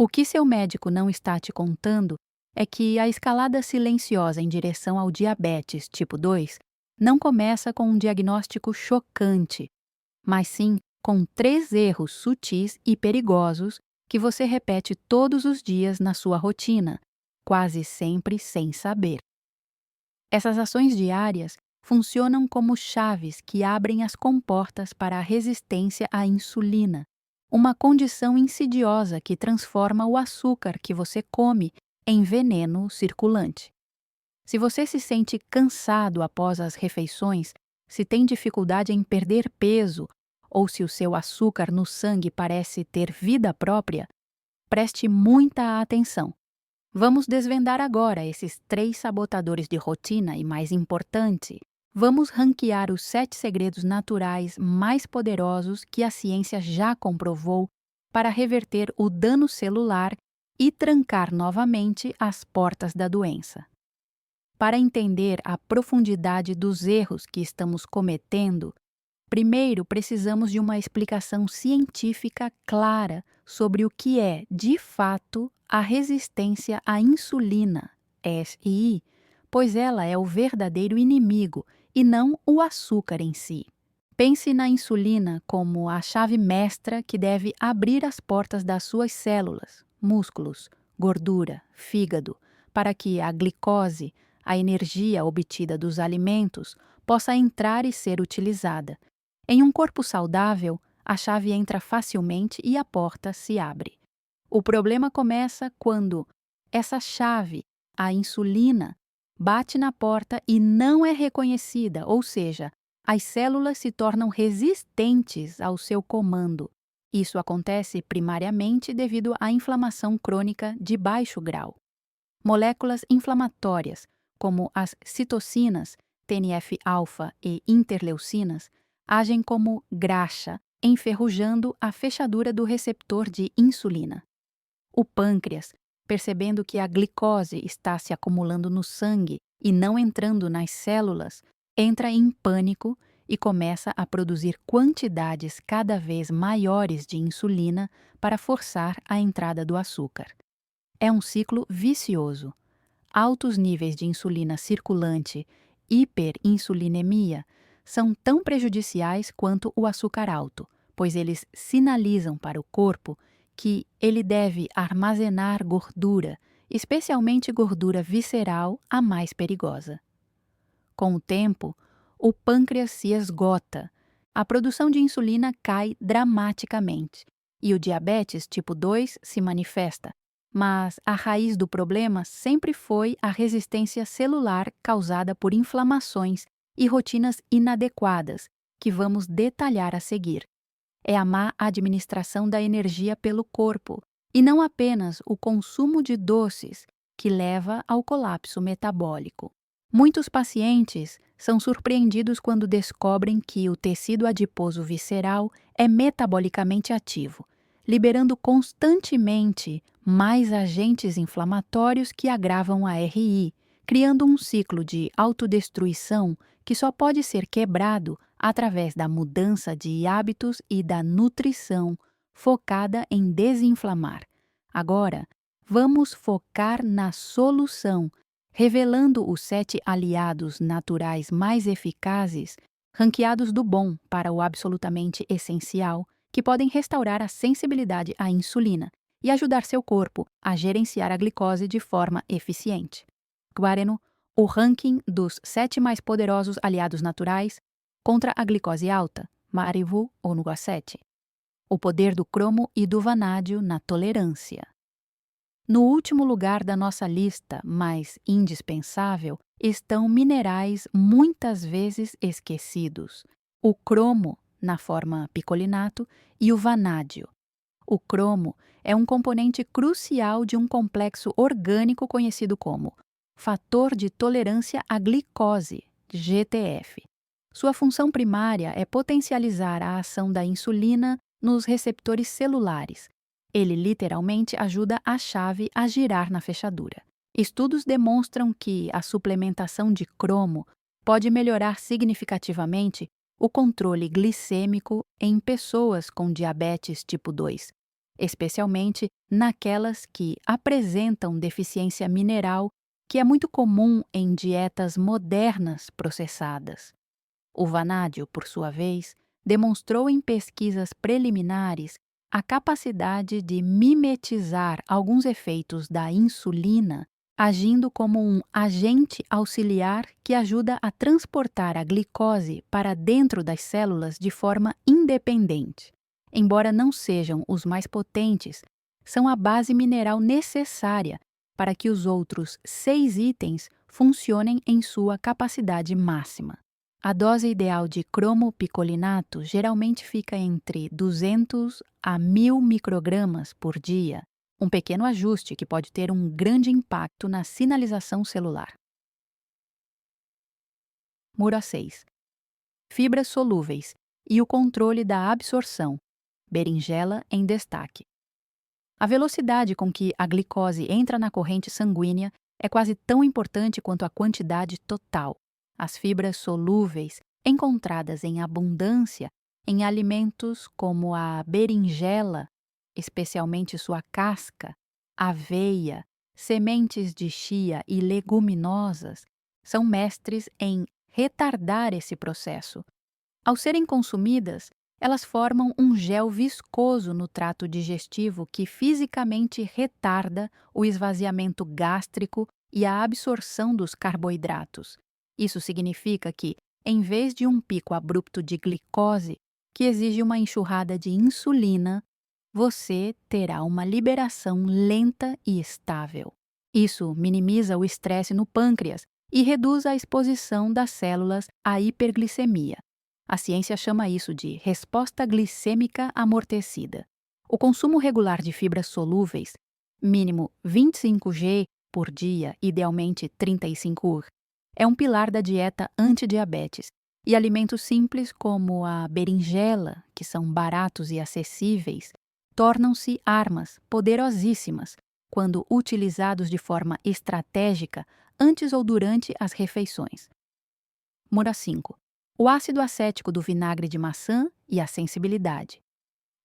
O que seu médico não está te contando é que a escalada silenciosa em direção ao diabetes tipo 2 não começa com um diagnóstico chocante, mas sim com 3 erros sutis e perigosos que você repete todos os dias na sua rotina, quase sempre sem saber. Essas ações diárias funcionam como chaves que abrem as comportas para a resistência à insulina, uma condição insidiosa que transforma o açúcar que você come em veneno circulante. Se você se sente cansado após as refeições, se tem dificuldade em perder peso ou se o seu açúcar no sangue parece ter vida própria, preste muita atenção. Vamos desvendar agora esses 3 sabotadores de rotina e, mais importante, vamos ranquear os 7 segredos naturais mais poderosos que a ciência já comprovou para reverter o dano celular e trancar novamente as portas da doença. Para entender a profundidade dos erros que estamos cometendo, primeiro precisamos de uma explicação científica clara sobre o que é, de fato, a resistência à insulina, SI, pois ela é o verdadeiro inimigo e não o açúcar em si. Pense na insulina como a chave mestra que deve abrir as portas das suas células, músculos, gordura, fígado, para que a glicose, a energia obtida dos alimentos, possa entrar e ser utilizada. Em um corpo saudável, a chave entra facilmente e a porta se abre. O problema começa quando essa chave, a insulina, bate na porta e não é reconhecida, ou seja, as células se tornam resistentes ao seu comando. Isso acontece primariamente devido à inflamação crônica de baixo grau. Moléculas inflamatórias, como as citocinas, TNF-alfa e interleucinas, agem como graxa, enferrujando a fechadura do receptor de insulina. O pâncreas, percebendo que a glicose está se acumulando no sangue e não entrando nas células, entra em pânico e começa a produzir quantidades cada vez maiores de insulina para forçar a entrada do açúcar. É um ciclo vicioso. Altos níveis de insulina circulante, hiperinsulinemia, são tão prejudiciais quanto o açúcar alto, pois eles sinalizam para o corpo que ele deve armazenar gordura, especialmente gordura visceral, a mais perigosa. Com o tempo, o pâncreas se esgota, a produção de insulina cai dramaticamente e o diabetes tipo 2 se manifesta, mas a raiz do problema sempre foi a resistência celular causada por inflamações e rotinas inadequadas, que vamos detalhar a seguir. É a má administração da energia pelo corpo, e não apenas o consumo de doces, que leva ao colapso metabólico. Muitos pacientes são surpreendidos quando descobrem que o tecido adiposo visceral é metabolicamente ativo, liberando constantemente mais agentes inflamatórios que agravam a RI, criando um ciclo de autodestruição que só pode ser quebrado através da mudança de hábitos e da nutrição focada em desinflamar. Agora, vamos focar na solução, revelando os 7 aliados naturais mais eficazes, ranqueados do bom para o absolutamente essencial, que podem restaurar a sensibilidade à insulina e ajudar seu corpo a gerenciar a glicose de forma eficiente. Guareno, o ranking dos 7 mais poderosos aliados naturais contra a glicose alta, Marivu ou Nuga 7. O poder do cromo e do vanádio na tolerância. No último lugar da nossa lista, mais indispensável, estão minerais muitas vezes esquecidos: o cromo, na forma picolinato, e o vanádio. O cromo é um componente crucial de um complexo orgânico conhecido como fator de tolerância à glicose, GTF. Sua função primária é potencializar a ação da insulina nos receptores celulares. Ele literalmente ajuda a chave a girar na fechadura. Estudos demonstram que a suplementação de cromo pode melhorar significativamente o controle glicêmico em pessoas com diabetes tipo 2, especialmente naquelas que apresentam deficiência mineral, que é muito comum em dietas modernas processadas. O vanádio, por sua vez, demonstrou em pesquisas preliminares a capacidade de mimetizar alguns efeitos da insulina, agindo como um agente auxiliar que ajuda a transportar a glicose para dentro das células de forma independente. Embora não sejam os mais potentes, são a base mineral necessária para que os outros 6 itens funcionem em sua capacidade máxima. A dose ideal de cromopicolinato geralmente fica entre 200 a 1000 microgramas por dia, um pequeno ajuste que pode ter um grande impacto na sinalização celular. Muro 6. Fibras solúveis e o controle da absorção. Berinjela em destaque. A velocidade com que a glicose entra na corrente sanguínea é quase tão importante quanto a quantidade total. As fibras solúveis, encontradas em abundância em alimentos como a berinjela, especialmente sua casca, aveia, sementes de chia e leguminosas, são mestres em retardar esse processo. Ao serem consumidas, elas formam um gel viscoso no trato digestivo que fisicamente retarda o esvaziamento gástrico e a absorção dos carboidratos. Isso significa que, em vez de um pico abrupto de glicose, que exige uma enxurrada de insulina, você terá uma liberação lenta e estável. Isso minimiza o estresse no pâncreas e reduz a exposição das células à hiperglicemia. A ciência chama isso de resposta glicêmica amortecida. O consumo regular de fibras solúveis, mínimo 25 g por dia, idealmente 35 ur, é um pilar da dieta antidiabetes, e alimentos simples como a berinjela, que são baratos e acessíveis, tornam-se armas poderosíssimas quando utilizados de forma estratégica antes ou durante as refeições. Mura 5. O ácido acético do vinagre de maçã e a sensibilidade.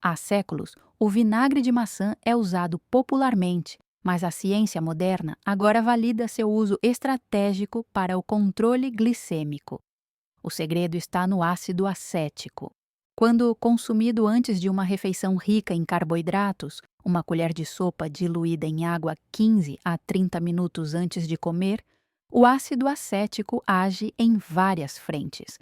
Há séculos, o vinagre de maçã é usado popularmente, mas a ciência moderna agora valida seu uso estratégico para o controle glicêmico. O segredo está no ácido acético. Quando consumido antes de uma refeição rica em carboidratos, uma colher de sopa diluída em água 15 a 30 minutos antes de comer, o ácido acético age em várias frentes.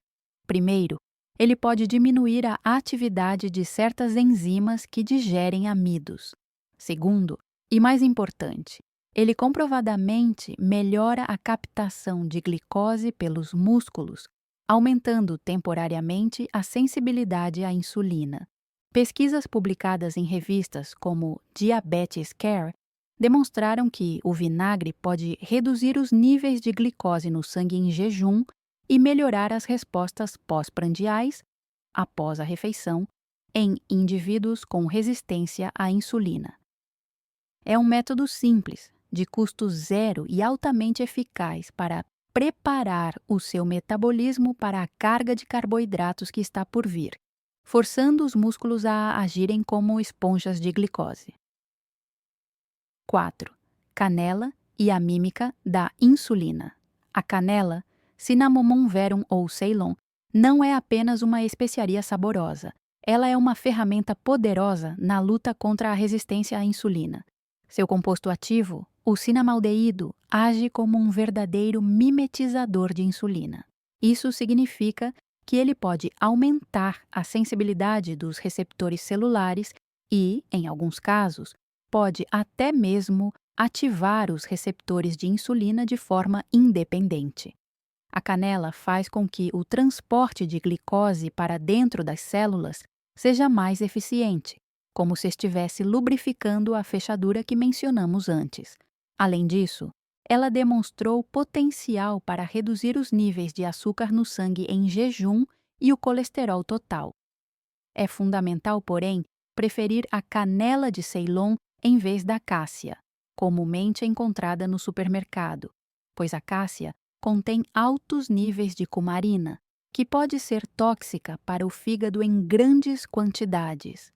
Primeiro, ele pode diminuir a atividade de certas enzimas que digerem amidos. Segundo, e mais importante, ele comprovadamente melhora a captação de glicose pelos músculos, aumentando temporariamente a sensibilidade à insulina. Pesquisas publicadas em revistas como Diabetes Care demonstraram que o vinagre pode reduzir os níveis de glicose no sangue em jejum e melhorar as respostas pós-prandiais, após a refeição, em indivíduos com resistência à insulina. É um método simples, de custo zero e altamente eficaz para preparar o seu metabolismo para a carga de carboidratos que está por vir, forçando os músculos a agirem como esponjas de glicose. 4. Canela e a mímica da insulina. A canela, Cinnamomum verum ou Ceylon, não é apenas uma especiaria saborosa. Ela é uma ferramenta poderosa na luta contra a resistência à insulina. Seu composto ativo, o cinnamaldeído, age como um verdadeiro mimetizador de insulina. Isso significa que ele pode aumentar a sensibilidade dos receptores celulares e, em alguns casos, pode até mesmo ativar os receptores de insulina de forma independente. A canela faz com que o transporte de glicose para dentro das células seja mais eficiente, como se estivesse lubrificando a fechadura que mencionamos antes. Além disso, ela demonstrou potencial para reduzir os níveis de açúcar no sangue em jejum e o colesterol total. É fundamental, porém, preferir a canela de Ceylon em vez da cássia, comumente encontrada no supermercado, pois a cássia contém altos níveis de cumarina, que pode ser tóxica para o fígado em grandes quantidades.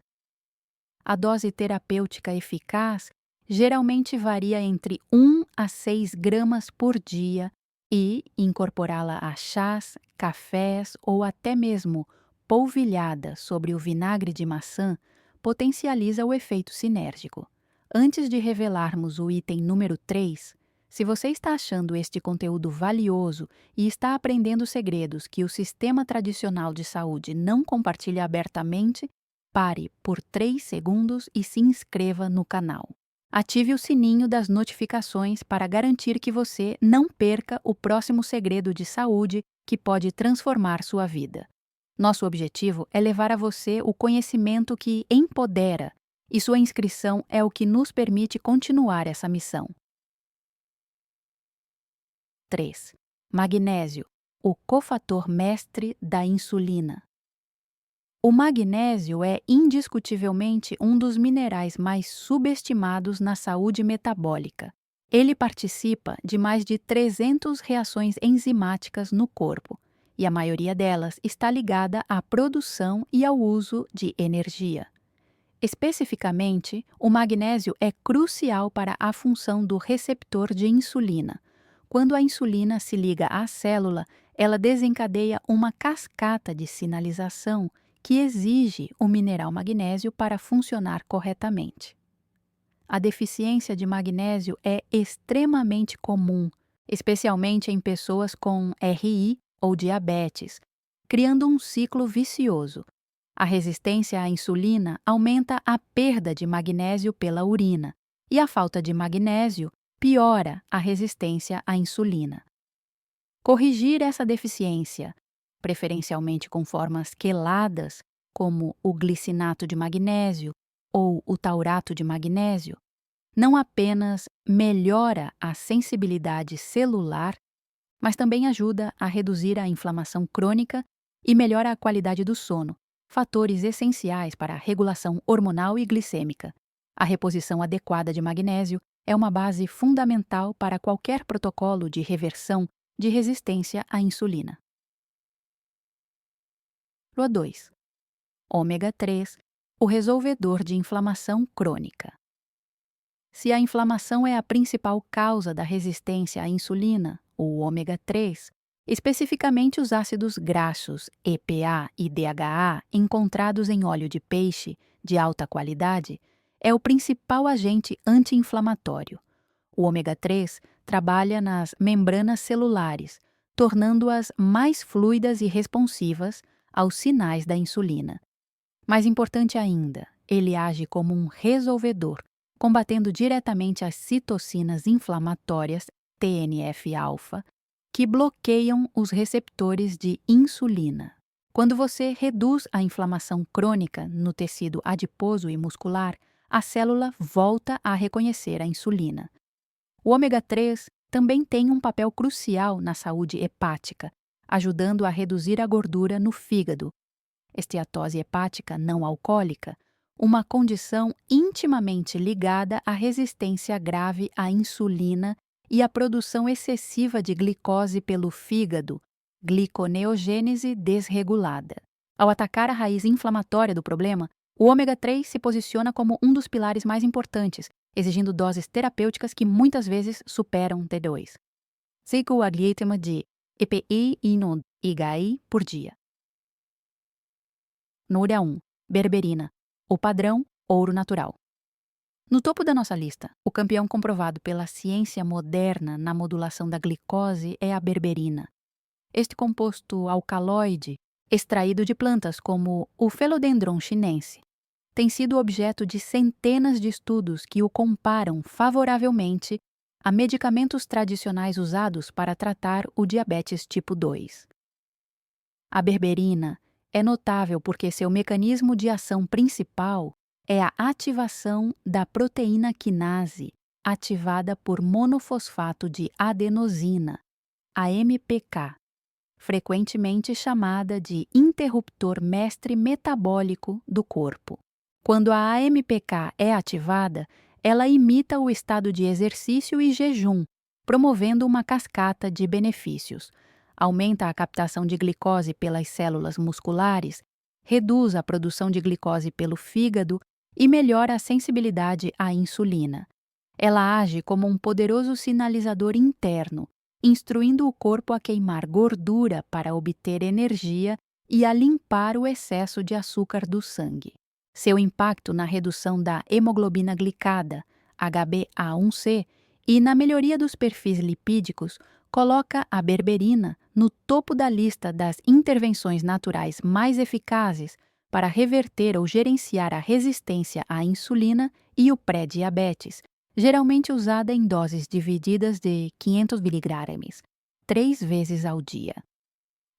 a dose terapêutica eficaz geralmente varia entre 1 a 6 gramas por dia e incorporá-la a chás, cafés ou até mesmo polvilhada sobre o vinagre de maçã potencializa o efeito sinérgico. Antes de revelarmos o item número 3, se você está achando este conteúdo valioso e está aprendendo segredos que o sistema tradicional de saúde não compartilha abertamente, pare por 3 segundos e se inscreva no canal. Ative o sininho das notificações para garantir que você não perca o próximo segredo de saúde que pode transformar sua vida. Nosso objetivo é levar a você o conhecimento que empodera, e sua inscrição é o que nos permite continuar essa missão. 3. Magnésio, o cofator mestre da insulina. O magnésio é indiscutivelmente um dos minerais mais subestimados na saúde metabólica. Ele participa de mais de 300 reações enzimáticas no corpo, e a maioria delas está ligada à produção e ao uso de energia. Especificamente, o magnésio é crucial para a função do receptor de insulina. Quando a insulina se liga à célula, ela desencadeia uma cascata de sinalização que exige o mineral magnésio para funcionar corretamente. A deficiência de magnésio é extremamente comum, especialmente em pessoas com RI ou diabetes, criando um ciclo vicioso. A resistência à insulina aumenta a perda de magnésio pela urina, e a falta de magnésio piora a resistência à insulina. Corrigir essa deficiência, preferencialmente com formas queladas, como o glicinato de magnésio ou o taurato de magnésio, não apenas melhora a sensibilidade celular, mas também ajuda a reduzir a inflamação crônica e melhora a qualidade do sono, fatores essenciais para a regulação hormonal e glicêmica. A reposição adequada de magnésio é uma base fundamental para qualquer protocolo de reversão de resistência à insulina. 2. Ômega 3, o resolvedor de inflamação crônica. Se a inflamação é a principal causa da resistência à insulina, o ômega 3, especificamente os ácidos graxos EPA e DHA encontrados em óleo de peixe de alta qualidade, é o principal agente anti-inflamatório. O ômega 3 trabalha nas membranas celulares, tornando-as mais fluidas e responsivas aos sinais da insulina. Mais importante ainda, ele age como um resolvedor, combatendo diretamente as citocinas inflamatórias, TNF-alfa, que bloqueiam os receptores de insulina. Quando você reduz a inflamação crônica no tecido adiposo e muscular, a célula volta a reconhecer a insulina. O ômega 3 também tem um papel crucial na saúde hepática, ajudando a reduzir a gordura no fígado, esteatose hepática não alcoólica, uma condição intimamente ligada à resistência grave à insulina e à produção excessiva de glicose pelo fígado, gliconeogênese desregulada. Ao atacar a raiz inflamatória do problema, o ômega 3 se posiciona como um dos pilares mais importantes, exigindo doses terapêuticas que muitas vezes superam T2. 5 gliatema de EPI e IGAI por dia. Núria 1. Berberina, o padrão ouro natural. No topo da nossa lista, o campeão comprovado pela ciência moderna na modulação da glicose é a berberina. Este composto alcaloide, extraído de plantas como o Philodendron chinense, tem sido objeto de centenas de estudos que o comparam favoravelmente a medicamentos tradicionais usados para tratar o diabetes tipo 2. A berberina é notável porque seu mecanismo de ação principal é a ativação da proteína quinase, ativada por monofosfato de adenosina, AMPK, frequentemente chamada de interruptor mestre metabólico do corpo. Quando a AMPK é ativada, ela imita o estado de exercício e jejum, promovendo uma cascata de benefícios. Aumenta a captação de glicose pelas células musculares, reduz a produção de glicose pelo fígado e melhora a sensibilidade à insulina. Ela age como um poderoso sinalizador interno, instruindo o corpo a queimar gordura para obter energia e a limpar o excesso de açúcar do sangue. Seu impacto na redução da hemoglobina glicada, HbA1c, e na melhoria dos perfis lipídicos coloca a berberina no topo da lista das intervenções naturais mais eficazes para reverter ou gerenciar a resistência à insulina e o pré-diabetes, geralmente usada em doses divididas de 500 mg, 3 vezes ao dia.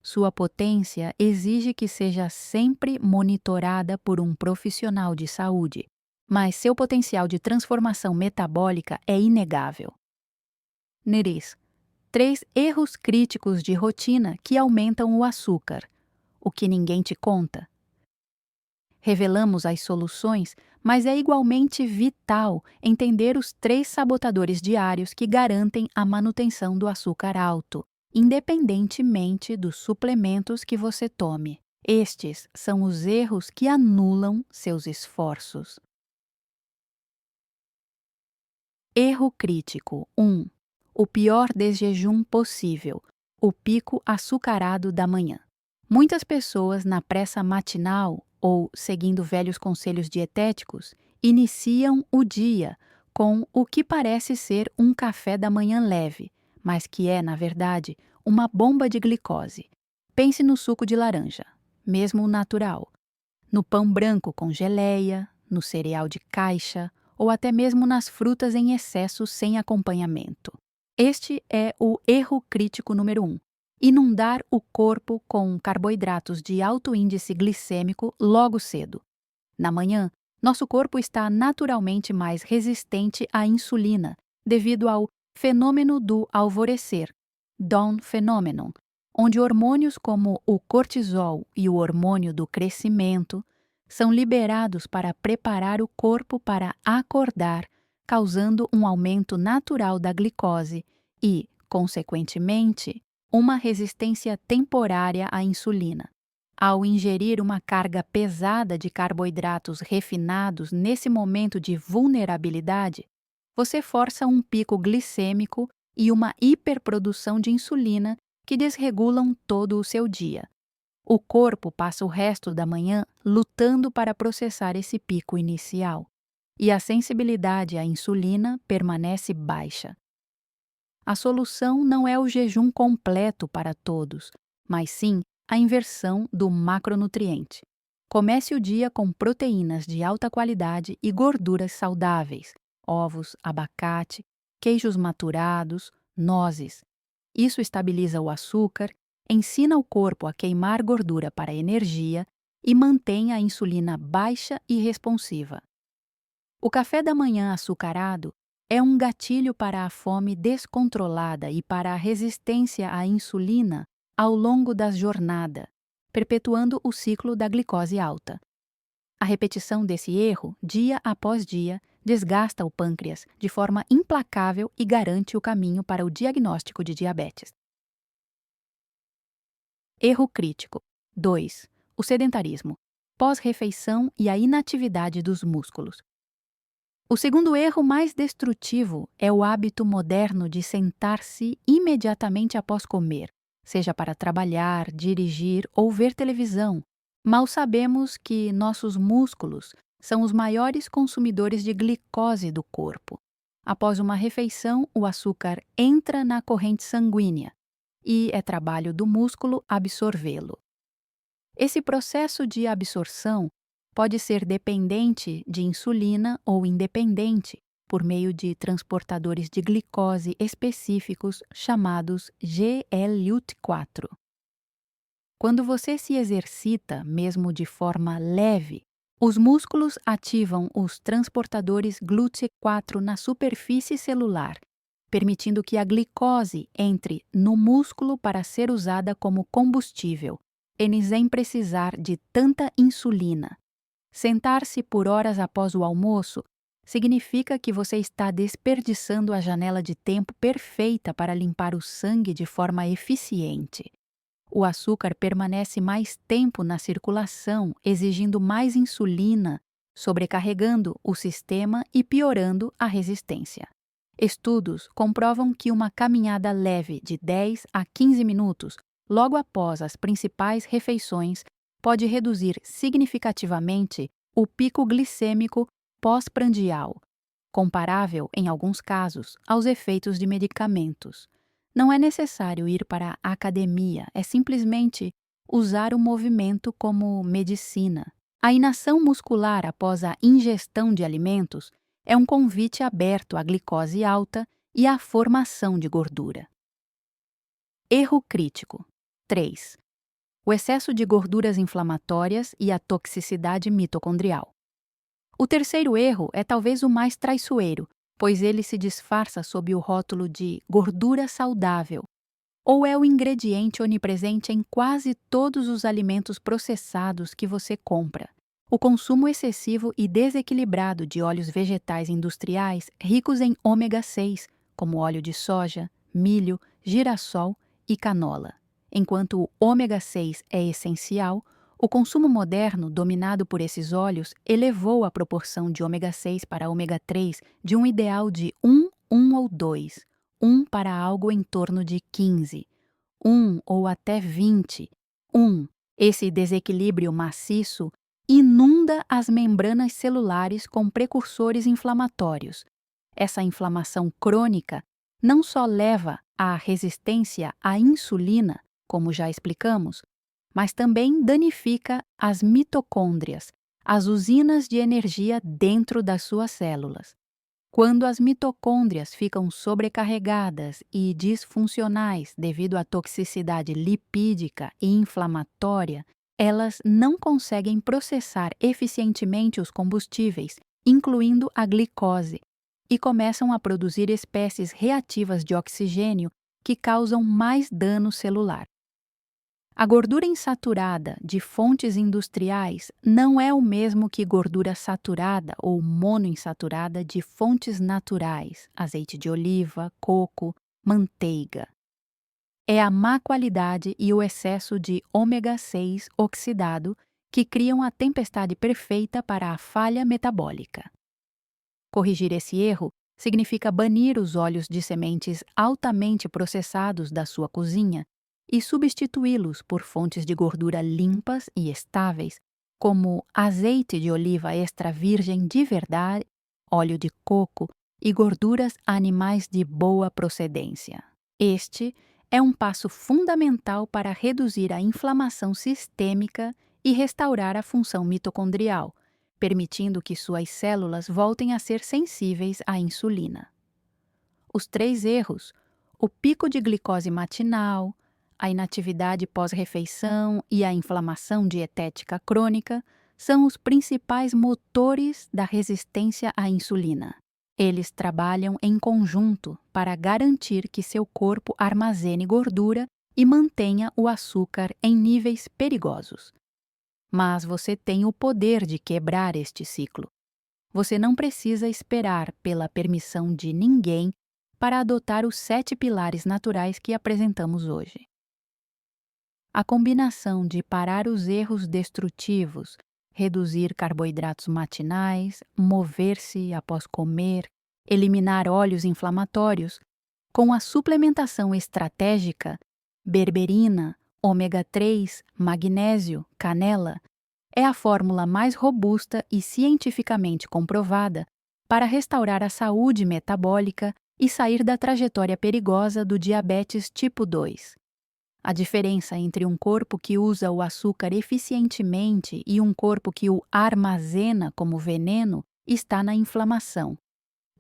Sua potência exige que seja sempre monitorada por um profissional de saúde, mas seu potencial de transformação metabólica é inegável. Neris: 3 erros críticos de rotina que aumentam o açúcar. O que ninguém te conta. Revelamos as soluções, mas é igualmente vital entender os 3 sabotadores diários que garantem a manutenção do açúcar alto, independentemente dos suplementos que você tome. Estes são os erros que anulam seus esforços. Erro crítico 1. O pior desjejum possível, o pico açucarado da manhã. Muitas pessoas, na pressa matinal ou seguindo velhos conselhos dietéticos, iniciam o dia com o que parece ser um café da manhã leve, mas que é, na verdade, uma bomba de glicose. Pense no suco de laranja, mesmo o natural, no pão branco com geleia, no cereal de caixa ou até mesmo nas frutas em excesso sem acompanhamento. Este é o erro crítico número 1. Inundar o corpo com carboidratos de alto índice glicêmico logo cedo. Na manhã, nosso corpo está naturalmente mais resistente à insulina devido ao fenômeno do alvorecer, dawn phenomenon, onde hormônios como o cortisol e o hormônio do crescimento são liberados para preparar o corpo para acordar, causando um aumento natural da glicose e, consequentemente, uma resistência temporária à insulina. Ao ingerir uma carga pesada de carboidratos refinados nesse momento de vulnerabilidade, você força um pico glicêmico e uma hiperprodução de insulina que desregulam todo o seu dia. O corpo passa o resto da manhã lutando para processar esse pico inicial, e a sensibilidade à insulina permanece baixa. A solução não é o jejum completo para todos, mas sim a inversão do macronutriente. Comece o dia com proteínas de alta qualidade e gorduras saudáveis, ovos, abacate, queijos maturados, nozes. Isso estabiliza o açúcar, ensina o corpo a queimar gordura para energia e mantém a insulina baixa e responsiva. O café da manhã açucarado é um gatilho para a fome descontrolada e para a resistência à insulina ao longo da jornada, perpetuando o ciclo da glicose alta. A repetição desse erro, dia após dia, desgasta o pâncreas de forma implacável e garante o caminho para o diagnóstico de diabetes. Erro crítico 2. O sedentarismo, pós-refeição e a inatividade dos músculos. O segundo erro mais destrutivo é o hábito moderno de sentar-se imediatamente após comer, seja para trabalhar, dirigir ou ver televisão. Mal sabemos que nossos músculos são os maiores consumidores de glicose do corpo. Após uma refeição, o açúcar entra na corrente sanguínea e é trabalho do músculo absorvê-lo. Esse processo de absorção pode ser dependente de insulina ou independente, por meio de transportadores de glicose específicos chamados GLUT4. Quando você se exercita, mesmo de forma leve, os músculos ativam os transportadores GLUT4 na superfície celular, permitindo que a glicose entre no músculo para ser usada como combustível, sem precisar de tanta insulina. Sentar-se por horas após o almoço significa que você está desperdiçando a janela de tempo perfeita para limpar o sangue de forma eficiente. O açúcar permanece mais tempo na circulação, exigindo mais insulina, sobrecarregando o sistema e piorando a resistência. Estudos comprovam que uma caminhada leve de 10 a 15 minutos logo após as principais refeições pode reduzir significativamente o pico glicêmico pós-prandial, comparável, em alguns casos, aos efeitos de medicamentos. Não é necessário ir para a academia, é simplesmente usar o movimento como medicina. A inação muscular após a ingestão de alimentos é um convite aberto à glicose alta e à formação de gordura. Erro crítico. 3. O excesso de gorduras inflamatórias e a toxicidade mitocondrial. O terceiro erro é talvez o mais traiçoeiro, pois ele se disfarça sob o rótulo de gordura saudável, ou é o ingrediente onipresente em quase todos os alimentos processados que você compra. O consumo excessivo e desequilibrado de óleos vegetais industriais ricos em ômega 6, como óleo de soja, milho, girassol e canola. Enquanto o ômega 6 é essencial, o consumo moderno, dominado por esses óleos, elevou a proporção de ômega 6 para ômega 3 de um ideal de 1 ou 2, 1 para algo em torno de 15, 1 ou até 20, 1. Esse desequilíbrio maciço inunda as membranas celulares com precursores inflamatórios. Essa inflamação crônica não só leva à resistência à insulina, como já explicamos, mas também danifica as mitocôndrias, as usinas de energia dentro das suas células. Quando as mitocôndrias ficam sobrecarregadas e disfuncionais devido à toxicidade lipídica e inflamatória, elas não conseguem processar eficientemente os combustíveis, incluindo a glicose, e começam a produzir espécies reativas de oxigênio que causam mais dano celular. A gordura insaturada de fontes industriais não é o mesmo que gordura saturada ou monoinsaturada de fontes naturais, azeite de oliva, coco, manteiga. É a má qualidade e o excesso de ômega 6 oxidado que criam a tempestade perfeita para a falha metabólica. Corrigir esse erro significa banir os óleos de sementes altamente processados da sua cozinha e substituí-los por fontes de gordura limpas e estáveis, como azeite de oliva extra virgem de verdade, óleo de coco e gorduras animais de boa procedência. Este é um passo fundamental para reduzir a inflamação sistêmica e restaurar a função mitocondrial, permitindo que suas células voltem a ser sensíveis à insulina. Os 3 erros, o pico de glicose matinal, a inatividade pós-refeição e a inflamação dietética crônica, são os principais motores da resistência à insulina. Eles trabalham em conjunto para garantir que seu corpo armazene gordura e mantenha o açúcar em níveis perigosos. Mas você tem o poder de quebrar este ciclo. Você não precisa esperar pela permissão de ninguém para adotar os 7 pilares naturais que apresentamos hoje. A combinação de parar os erros destrutivos, reduzir carboidratos matinais, mover-se após comer, eliminar óleos inflamatórios, com a suplementação estratégica, berberina, ômega 3, magnésio, canela, é a fórmula mais robusta e cientificamente comprovada para restaurar a saúde metabólica e sair da trajetória perigosa do diabetes tipo 2. A diferença entre um corpo que usa o açúcar eficientemente e um corpo que o armazena como veneno está na inflamação.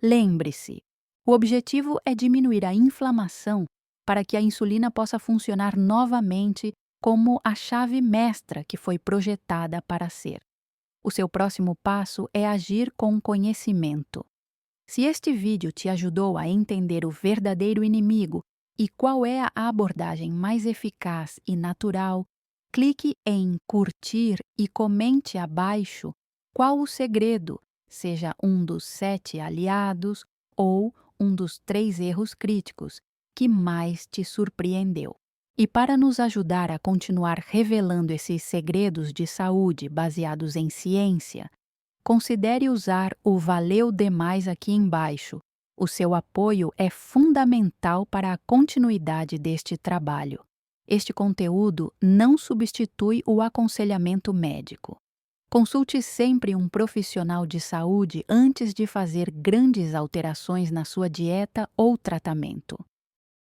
Lembre-se, o objetivo é diminuir a inflamação para que a insulina possa funcionar novamente como a chave mestra que foi projetada para ser. O seu próximo passo é agir com conhecimento. Se este vídeo te ajudou a entender o verdadeiro inimigo e qual é a abordagem mais eficaz e natural, clique em curtir e comente abaixo qual o segredo, seja um dos 7 aliados ou um dos 3 erros críticos, que mais te surpreendeu. E para nos ajudar a continuar revelando esses segredos de saúde baseados em ciência, Considere usar o Valeu Demais aqui embaixo. O seu apoio é fundamental para a continuidade deste trabalho. Este conteúdo não substitui o aconselhamento médico. Consulte sempre um profissional de saúde antes de fazer grandes alterações na sua dieta ou tratamento.